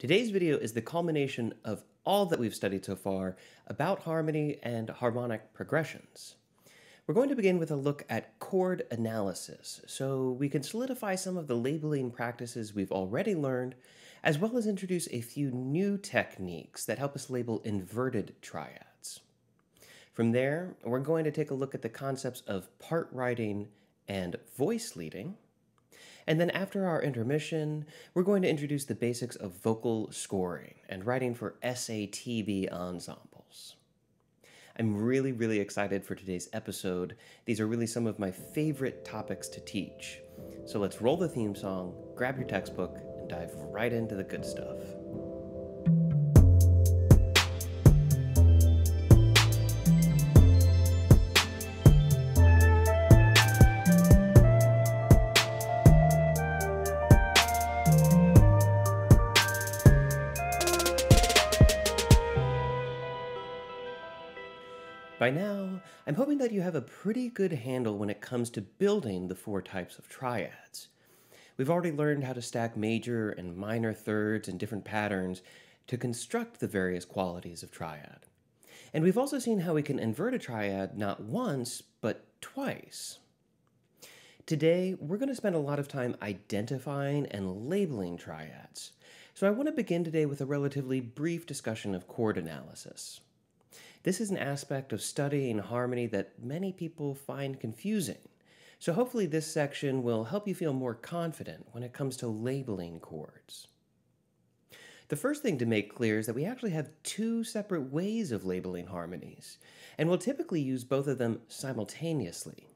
Today's video is the culmination of all that we've studied so far about harmony and harmonic progressions. We're going to begin with a look at chord analysis, so we can solidify some of the labeling practices we've already learned, as well as introduce a few new techniques that help us label inverted triads. From there, we're going to take a look at the concepts of part writing and voice leading. And then after our intermission, we're going to introduce the basics of vocal scoring and writing for SATB ensembles. I'm really excited for today's episode. These are really some of my favorite topics to teach. So let's roll the theme song, grab your textbook, and dive right into the good stuff. By now, I'm hoping that you have a pretty good handle when it comes to building the four types of triads. We've already learned how to stack major and minor thirds in different patterns to construct the various qualities of triad. And we've also seen how we can invert a triad not once, but twice. Today, we're going to spend a lot of time identifying and labeling triads. So I want to begin today with a relatively brief discussion of chord analysis. This is an aspect of studying harmony that many people find confusing, so hopefully this section will help you feel more confident when it comes to labeling chords. The first thing to make clear is that we actually have two separate ways of labeling harmonies, and we'll typically use both of them simultaneously.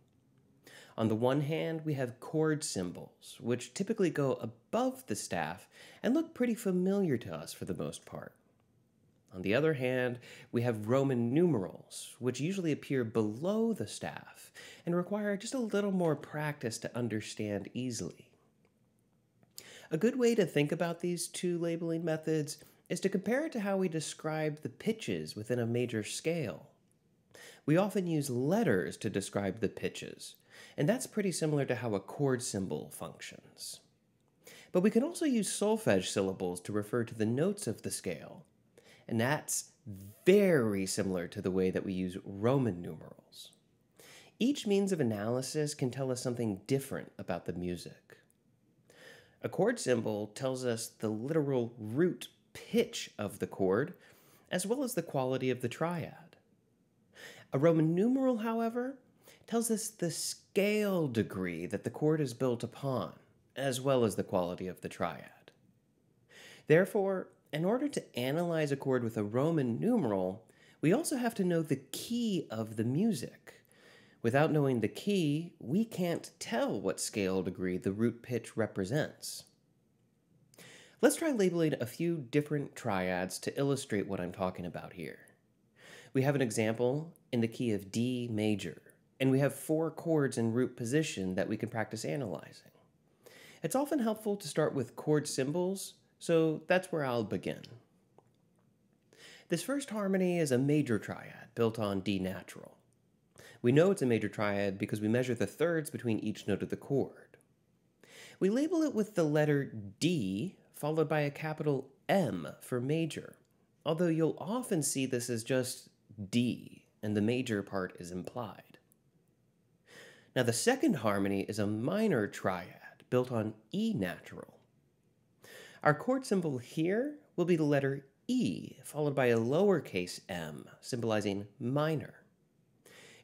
On the one hand, we have chord symbols, which typically go above the staff and look pretty familiar to us for the most part. On the other hand, we have Roman numerals, which usually appear below the staff and require just a little more practice to understand easily. A good way to think about these two labeling methods is to compare it to how we describe the pitches within a major scale. We often use letters to describe the pitches, and that's pretty similar to how a chord symbol functions. But we can also use solfege syllables to refer to the notes of the scale. And that's very similar to the way that we use Roman numerals. Each means of analysis can tell us something different about the music. A chord symbol tells us the literal root pitch of the chord, as well as the quality of the triad. A Roman numeral, however, tells us the scale degree that the chord is built upon, as well as the quality of the triad. Therefore, in order to analyze a chord with a Roman numeral, we also have to know the key of the music. Without knowing the key, we can't tell what scale degree the root pitch represents. Let's try labeling a few different triads to illustrate what I'm talking about here. We have an example in the key of D major, and we have four chords in root position that we can practice analyzing. It's often helpful to start with chord symbols, so that's where I'll begin. This first harmony is a major triad built on D natural. We know it's a major triad because we measure the thirds between each note of the chord. We label it with the letter D followed by a capital M for major, although you'll often see this as just D and the major part is implied. Now the second harmony is a minor triad built on E natural. Our chord symbol here will be the letter E, followed by a lowercase m, symbolizing minor.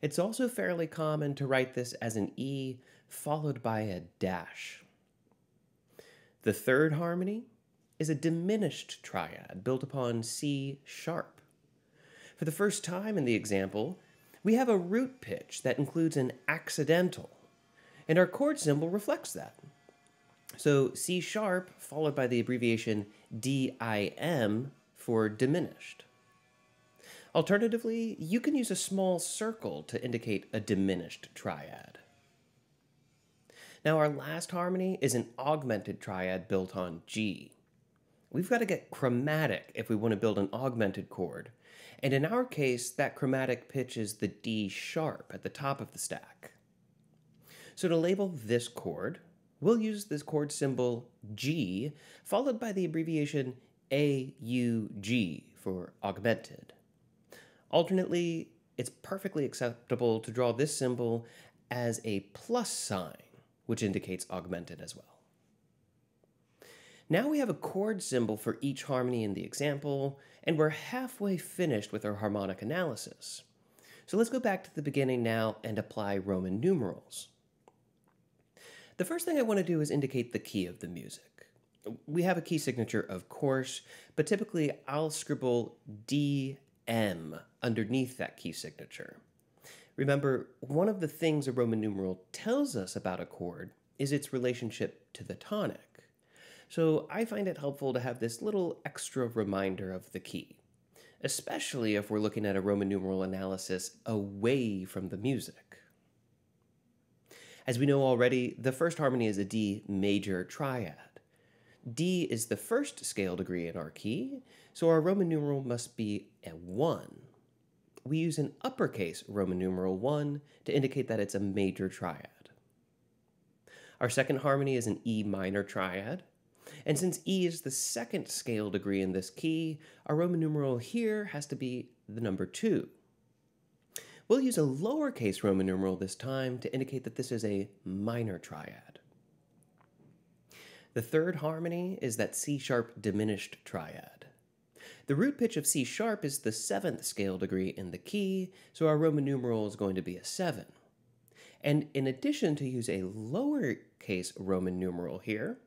It's also fairly common to write this as an E followed by a dash. The third harmony is a diminished triad built upon C sharp. For the first time in the example, we have a root pitch that includes an accidental, and our chord symbol reflects that. So C sharp followed by the abbreviation DIM for diminished. Alternatively, you can use a small circle to indicate a diminished triad. Now our last harmony is an augmented triad built on G. We've got to get chromatic if we want to build an augmented chord, and in our case, that chromatic pitch is the D sharp at the top of the stack. So to label this chord, we'll use this chord symbol G, followed by the abbreviation AUG for augmented. Alternately, it's perfectly acceptable to draw this symbol as a plus sign, which indicates augmented as well. Now we have a chord symbol for each harmony in the example, and we're halfway finished with our harmonic analysis. So let's go back to the beginning now and apply Roman numerals. The first thing I want to do is indicate the key of the music. We have a key signature, of course, but typically I'll scribble DM underneath that key signature. Remember, one of the things a Roman numeral tells us about a chord is its relationship to the tonic. So I find it helpful to have this little extra reminder of the key, especially if we're looking at a Roman numeral analysis away from the music. As we know already, the first harmony is a D major triad. D is the first scale degree in our key, so our Roman numeral must be a 1. We use an uppercase Roman numeral 1 to indicate that it's a major triad. Our second harmony is an E minor triad, and since E is the second scale degree in this key, our Roman numeral here has to be the number 2. We'll use a lowercase Roman numeral this time to indicate that this is a minor triad. The third harmony is that C-sharp diminished triad. The root pitch of C-sharp is the 7th scale degree in the key, so our Roman numeral is going to be a 7. And in addition to use a lowercase Roman numeral here,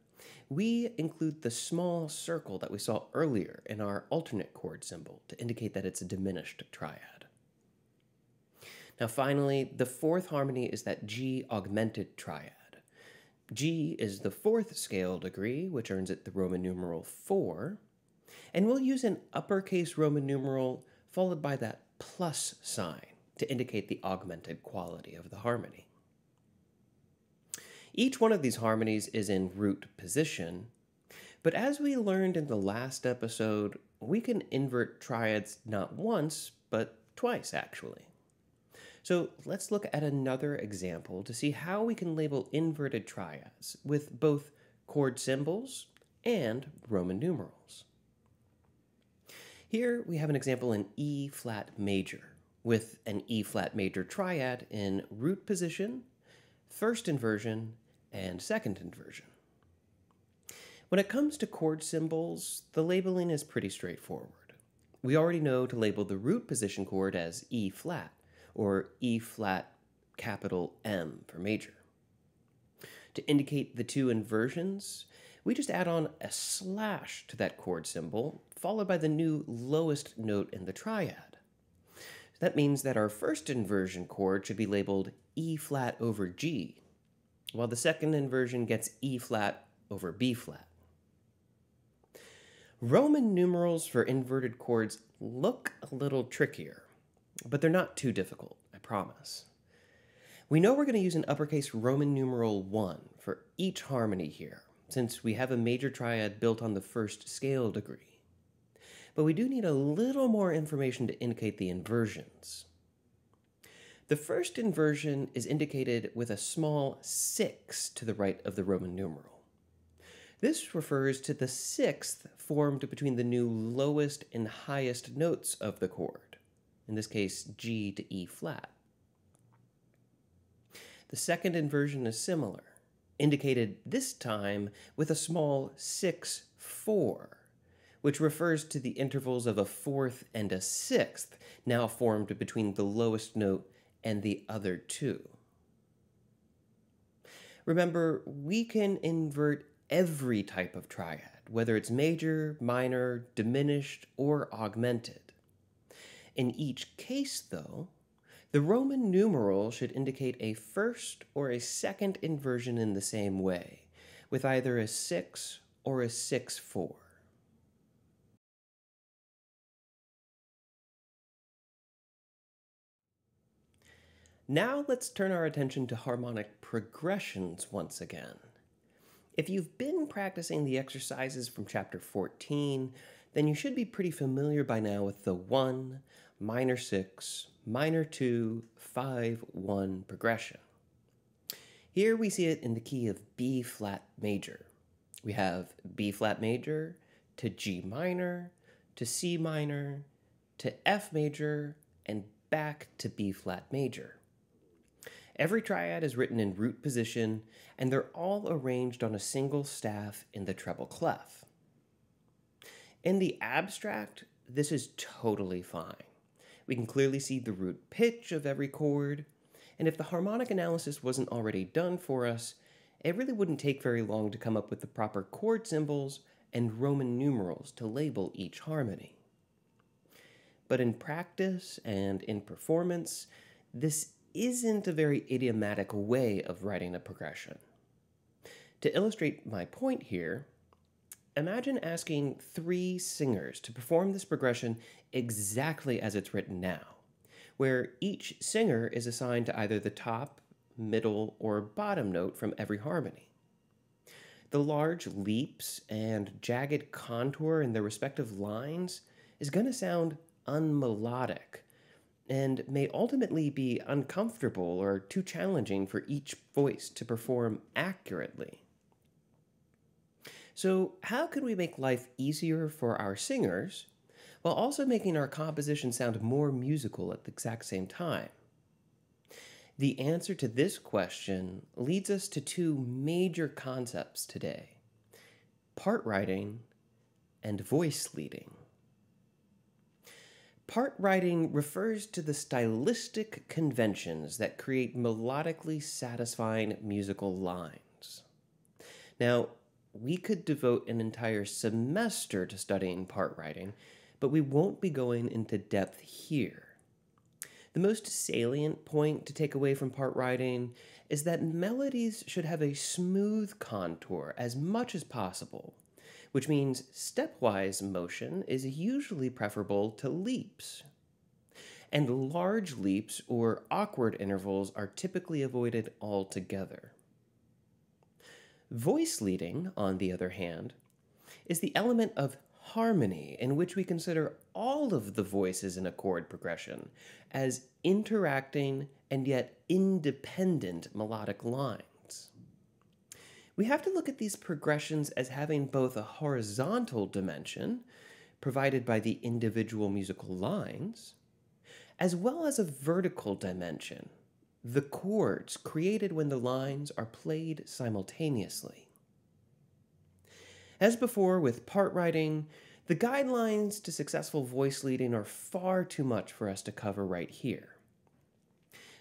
we include the small circle that we saw earlier in our alternate chord symbol to indicate that it's a diminished triad. Now finally, the fourth harmony is that G augmented triad. G is the 4th scale degree, which earns it the Roman numeral 4, and we'll use an uppercase Roman numeral followed by that plus sign to indicate the augmented quality of the harmony. Each one of these harmonies is in root position, but as we learned in the last episode, we can invert triads not once, but twice actually. So let's look at another example to see how we can label inverted triads with both chord symbols and Roman numerals. Here we have an example in E flat major with an E flat major triad in root position, first inversion, and second inversion. When it comes to chord symbols, the labeling is pretty straightforward. We already know to label the root position chord as E flat, or E flat capital M for major. To indicate the two inversions, we just add on a slash to that chord symbol, followed by the new lowest note in the triad. That means that our first inversion chord should be labeled E flat over G, while the second inversion gets E flat over B flat. Roman numerals for inverted chords look a little trickier, but they're not too difficult, I promise. We know we're going to use an uppercase Roman numeral 1 for each harmony here, since we have a major triad built on the first scale degree. But we do need a little more information to indicate the inversions. The first inversion is indicated with a small 6 to the right of the Roman numeral. This refers to the 6th formed between the new lowest and highest notes of the chord, in this case G to E flat. The second inversion is similar, indicated this time with a small 6-4, which refers to the intervals of a 4th and a 6th now formed between the lowest note and the other two. Remember, we can invert every type of triad, whether it's major, minor, diminished, or augmented. In each case, though, the Roman numeral should indicate a first or a second inversion in the same way, with either a 6 or a 6-4. Now let's turn our attention to harmonic progressions once again. If you've been practicing the exercises from chapter 14, then you should be pretty familiar by now with the 1, minor 6, minor 2, 5, 1 progression. Here we see it in the key of B flat major. We have B flat major, to G minor, to C minor, to F major, and back to B flat major. Every triad is written in root position, and they're all arranged on a single staff in the treble clef. In the abstract, this is totally fine. We can clearly see the root pitch of every chord, and if the harmonic analysis wasn't already done for us, it really wouldn't take very long to come up with the proper chord symbols and Roman numerals to label each harmony. But in practice and in performance, this isn't a very idiomatic way of writing a progression. To illustrate my point here, imagine asking 3 singers to perform this progression exactly as it's written now, where each singer is assigned to either the top, middle, or bottom note from every harmony. The large leaps and jagged contour in their respective lines is going to sound unmelodic and may ultimately be uncomfortable or too challenging for each voice to perform accurately. So, how can we make life easier for our singers while also making our composition sound more musical at the exact same time? The answer to this question leads us to 2 major concepts today: part writing and voice leading. Part writing refers to the stylistic conventions that create melodically satisfying musical lines. Now, we could devote an entire semester to studying part writing, but we won't be going into depth here. The most salient point to take away from part writing is that melodies should have a smooth contour as much as possible, which means stepwise motion is usually preferable to leaps. And large leaps or awkward intervals are typically avoided altogether. Voice leading, on the other hand, is the element of harmony in which we consider all of the voices in a chord progression as interacting and yet independent melodic lines. We have to look at these progressions as having both a horizontal dimension, provided by the individual musical lines, as well as a vertical dimension, the chords created when the lines are played simultaneously. As before with part writing, the guidelines to successful voice leading are far too much for us to cover right here.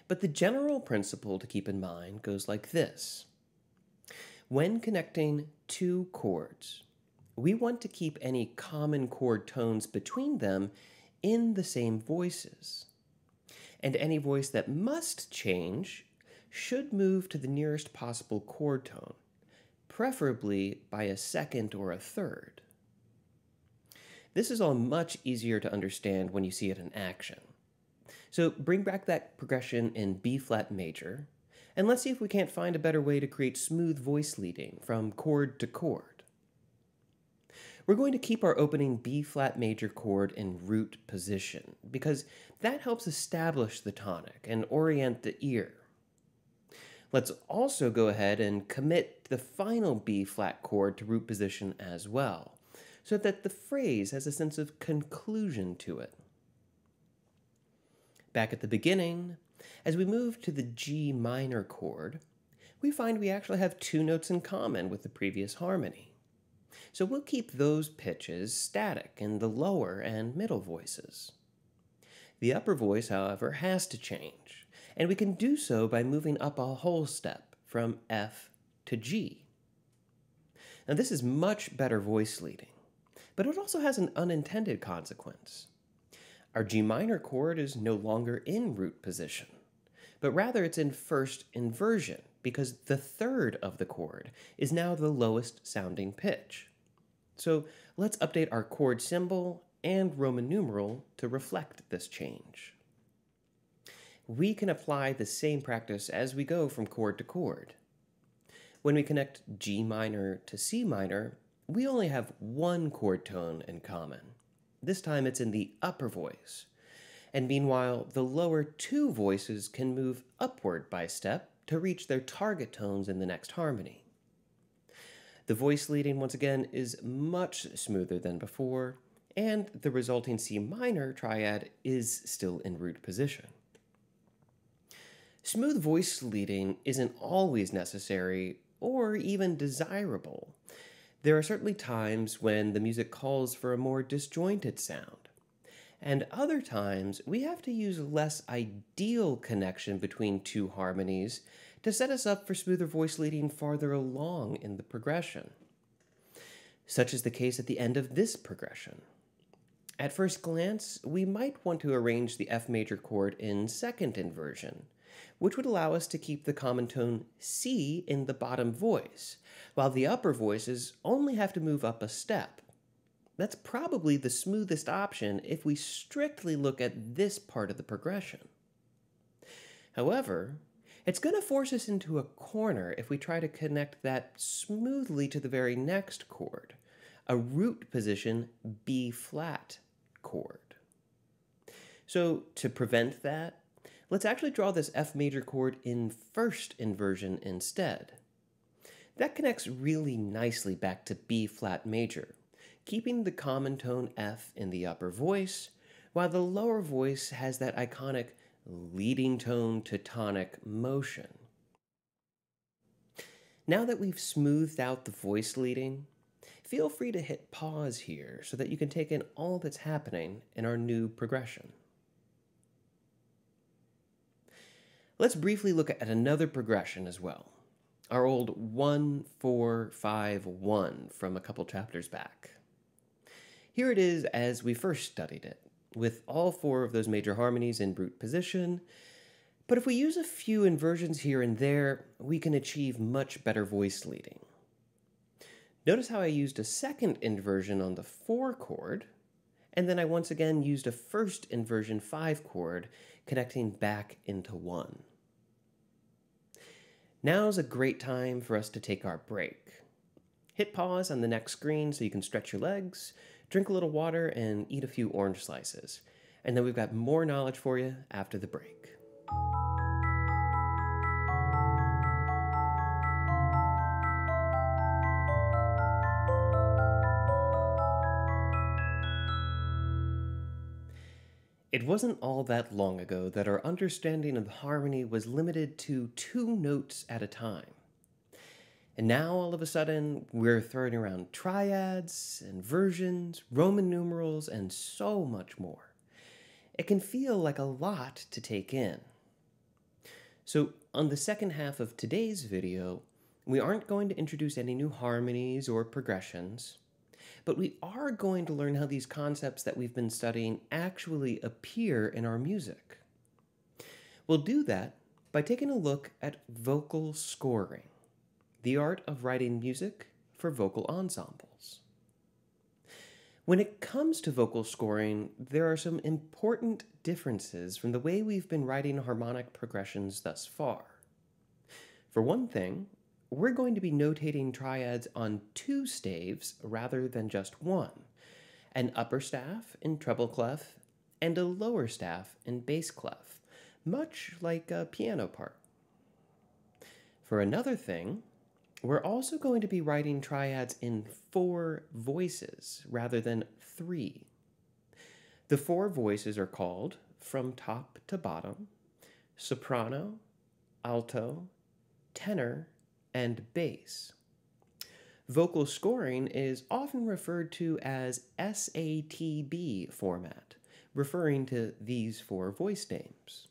But the general principle to keep in mind goes like this. When connecting 2 chords, we want to keep any common chord tones between them in the same voices. And any voice that must change should move to the nearest possible chord tone, preferably by a second or a third. This is all much easier to understand when you see it in action. So bring back that progression in B flat major, and let's see if we can't find a better way to create smooth voice leading from chord to chord. We're going to keep our opening B flat major chord in root position because that helps establish the tonic and orient the ear. Let's also go ahead and commit the final B flat chord to root position as well, so that the phrase has a sense of conclusion to it. Back at the beginning, as we move to the G minor chord, we find we actually have 2 notes in common with the previous harmony. So we'll keep those pitches static in the lower and middle voices. The upper voice, however, has to change, and we can do so by moving up a whole step from F to G. Now this is much better voice leading, but it also has an unintended consequence. Our G minor chord is no longer in root position, but rather it's in first inversion because the third of the chord is now the lowest sounding pitch. So let's update our chord symbol and Roman numeral to reflect this change. We can apply the same practice as we go from chord to chord. When we connect G minor to C minor, we only have 1 chord tone in common. This time it's in the upper voice. And meanwhile, the lower 2 voices can move upward by step to reach their target tones in the next harmony. The voice leading, once again, is much smoother than before, and the resulting C minor triad is still in root position. Smooth voice leading isn't always necessary or even desirable. There are certainly times when the music calls for a more disjointed sound, and other times we have to use a less ideal connection between two harmonies to set us up for smoother voice leading farther along in the progression. Such is the case at the end of this progression. At first glance, we might want to arrange the F major chord in second inversion, which would allow us to keep the common tone C in the bottom voice, while the upper voices only have to move up a step. That's probably the smoothest option if we strictly look at this part of the progression. However, it's going to force us into a corner if we try to connect that smoothly to the very next chord, a root position B flat chord. So to prevent that, let's actually draw this F major chord in first inversion instead. That connects really nicely back to B flat major, keeping the common tone F in the upper voice, while the lower voice has that iconic leading tone to tonic motion. Now that we've smoothed out the voice leading, feel free to hit pause here so that you can take in all that's happening in our new progression. Let's briefly look at another progression as well, our old 1-4-5-1 from a couple chapters back. Here it is as we first studied it, with all four of those major harmonies in root position, but if we use a few inversions here and there, we can achieve much better voice leading. Notice how I used a second inversion on the 4 chord, and then I once again used a first inversion 5 chord, connecting back into 1. Now's a great time for us to take our break. Hit pause on the next screen so you can stretch your legs, drink a little water, and eat a few orange slices. And then we've got more knowledge for you after the break. It wasn't all that long ago that our understanding of harmony was limited to 2 notes at a time. And now, all of a sudden, we're throwing around triads, inversions, Roman numerals, and so much more. It can feel like a lot to take in. So, on the second half of today's video, we aren't going to introduce any new harmonies or progressions, but we are going to learn how these concepts that we've been studying actually appear in our music. We'll do that by taking a look at vocal scoring, the art of writing music for vocal ensembles. When it comes to vocal scoring, there are some important differences from the way we've been writing harmonic progressions thus far. For one thing, we're going to be notating triads on 2 staves rather than just 1, an upper staff in treble clef and a lower staff in bass clef, much like a piano part. For another thing, we're also going to be writing triads in 4 voices rather than 3. The 4 voices are called, from top to bottom, soprano, alto, tenor, and bass. Vocal scoring is often referred to as SATB format, referring to these 4 voice names.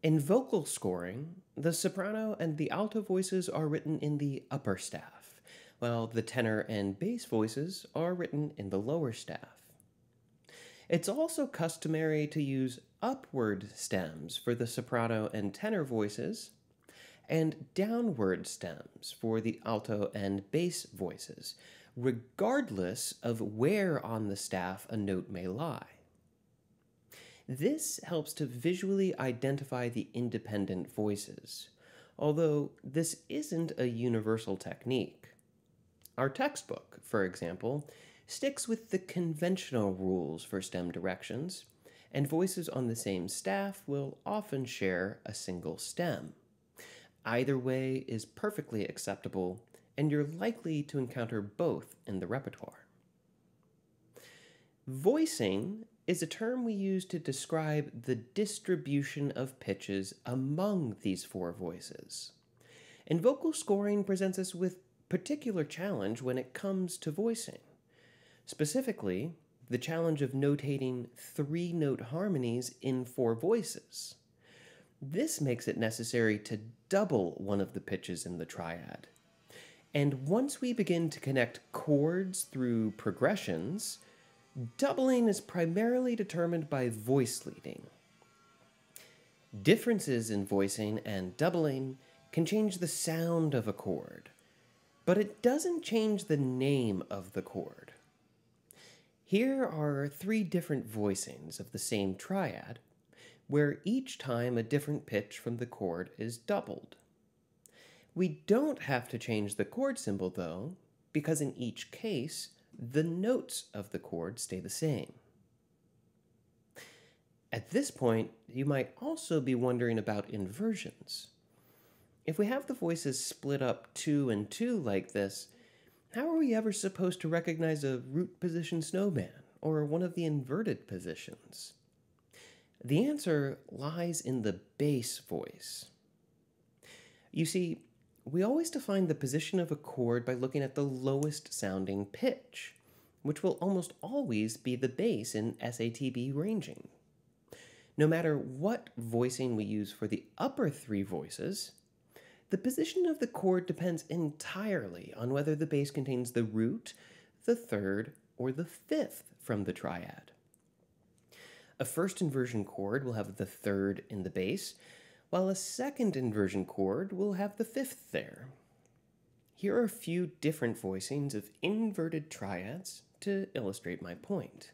In vocal scoring, the soprano and the alto voices are written in the upper staff, while the tenor and bass voices are written in the lower staff. It's also customary to use upward stems for the soprano and tenor voices, and downward stems for the alto and bass voices, regardless of where on the staff a note may lie. This helps to visually identify the independent voices, although this isn't a universal technique. Our textbook, for example, sticks with the conventional rules for stem directions, and voices on the same staff will often share a single stem. Either way is perfectly acceptable and you're likely to encounter both in the repertoire. Voicing is a term we use to describe the distribution of pitches among these four voices. And vocal scoring presents us with particular challenge when it comes to voicing. Specifically, the challenge of notating three-note harmonies in four voices. This makes it necessary to double one of the pitches in the triad. And once we begin to connect chords through progressions, doubling is primarily determined by voice leading. Differences in voicing and doubling can change the sound of a chord, but it doesn't change the name of the chord. Here are three different voicings of the same triad, where each time a different pitch from the chord is doubled. We don't have to change the chord symbol, though, because in each case, the notes of the chord stay the same. At this point, you might also be wondering about inversions. If we have the voices split up 2 and 2 like this, how are we ever supposed to recognize a root position snowman or one of the inverted positions? The answer lies in the bass voice. You see, we always define the position of a chord by looking at the lowest sounding pitch, which will almost always be the bass in SATB ranging. No matter what voicing we use for the upper three voices, the position of the chord depends entirely on whether the bass contains the root, the third, or the fifth from the triad. A first inversion chord will have the third in the bass, while a second inversion chord will have the fifth there. Here are a few different voicings of inverted triads to illustrate my point.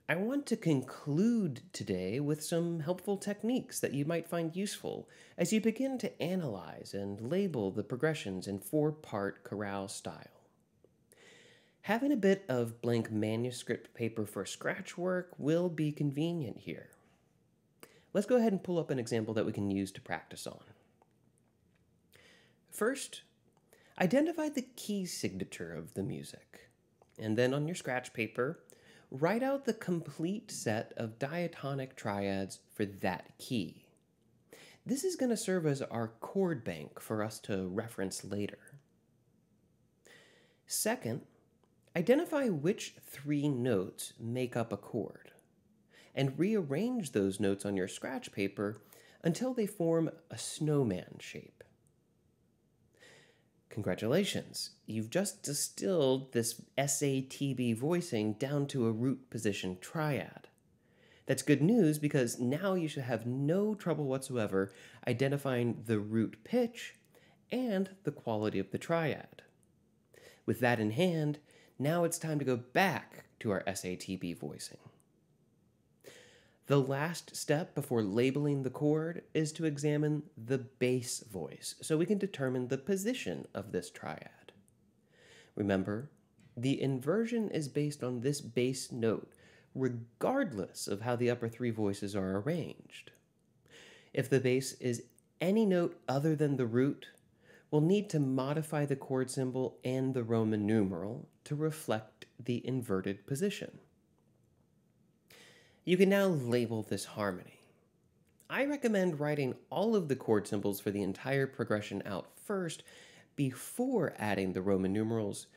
I want to conclude today with some helpful techniques that you might find useful as you begin to analyze and label the progressions in four-part chorale style. Having a bit of blank manuscript paper for scratch work will be convenient here. Let's go ahead and pull up an example that we can use to practice on. First, identify the key signature of the music, and then on your scratch paper, write out the complete set of diatonic triads for that key. This is going to serve as our chord bank for us to reference later. Second, identify which three notes make up a chord, and rearrange those notes on your scratch paper until they form a snowman shape. Congratulations, you've just distilled this SATB voicing down to a root position triad. That's good news because now you should have no trouble whatsoever identifying the root pitch and the quality of the triad. With that in hand, now it's time to go back to our SATB voicing. The last step before labeling the chord is to examine the bass voice so we can determine the position of this triad. Remember, the inversion is based on this bass note regardless of how the upper three voices are arranged. If the bass is any note other than the root, we'll need to modify the chord symbol and the Roman numeral to reflect the inverted position. You can now label this harmony. I recommend writing all of the chord symbols for the entire progression out first before adding the Roman numerals,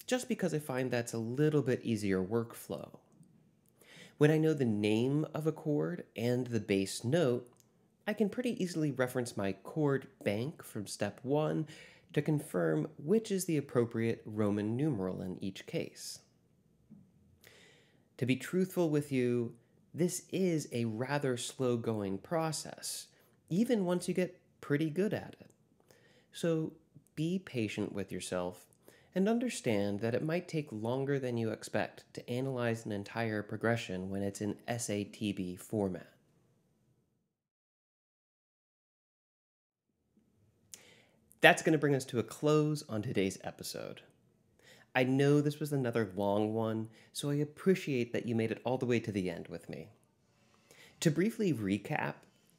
just because I find that's a little bit easier workflow. When I know the name of a chord and the bass note, I can pretty easily reference my chord bank from step 1 to confirm which is the appropriate Roman numeral in each case. To be truthful with you, this is a rather slow-going process, even once you get pretty good at it. So be patient with yourself and understand that it might take longer than you expect to analyze an entire progression when it's in SATB format. That's going to bring us to a close on today's episode. I know this was another long one, so I appreciate that you made it all the way to the end with me. To briefly recap,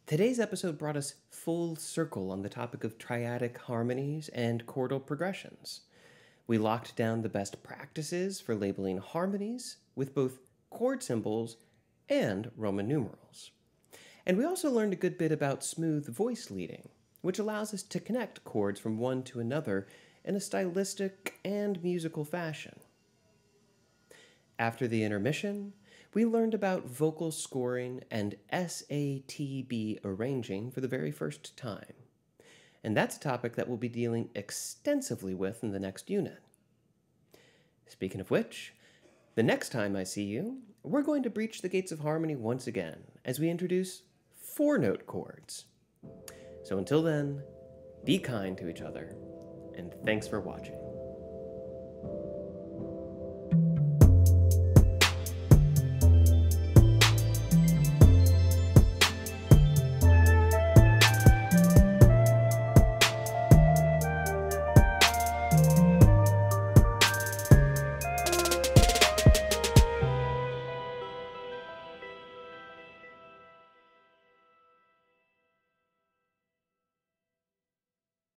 Today's episode brought us full circle on the topic of triadic harmonies and chordal progressions. We locked down the best practices for labeling harmonies with both chord symbols and Roman numerals. And we also learned a good bit about smooth voice leading, which allows us to connect chords from one to another in a stylistic and musical fashion. After the intermission, we learned about vocal scoring and SATB arranging for the very first time. And that's a topic that we'll be dealing extensively with in the next unit. Speaking of which, the next time I see you, we're going to breach the gates of harmony once again as we introduce 4-note chords. So until then, be kind to each other, and thanks for watching.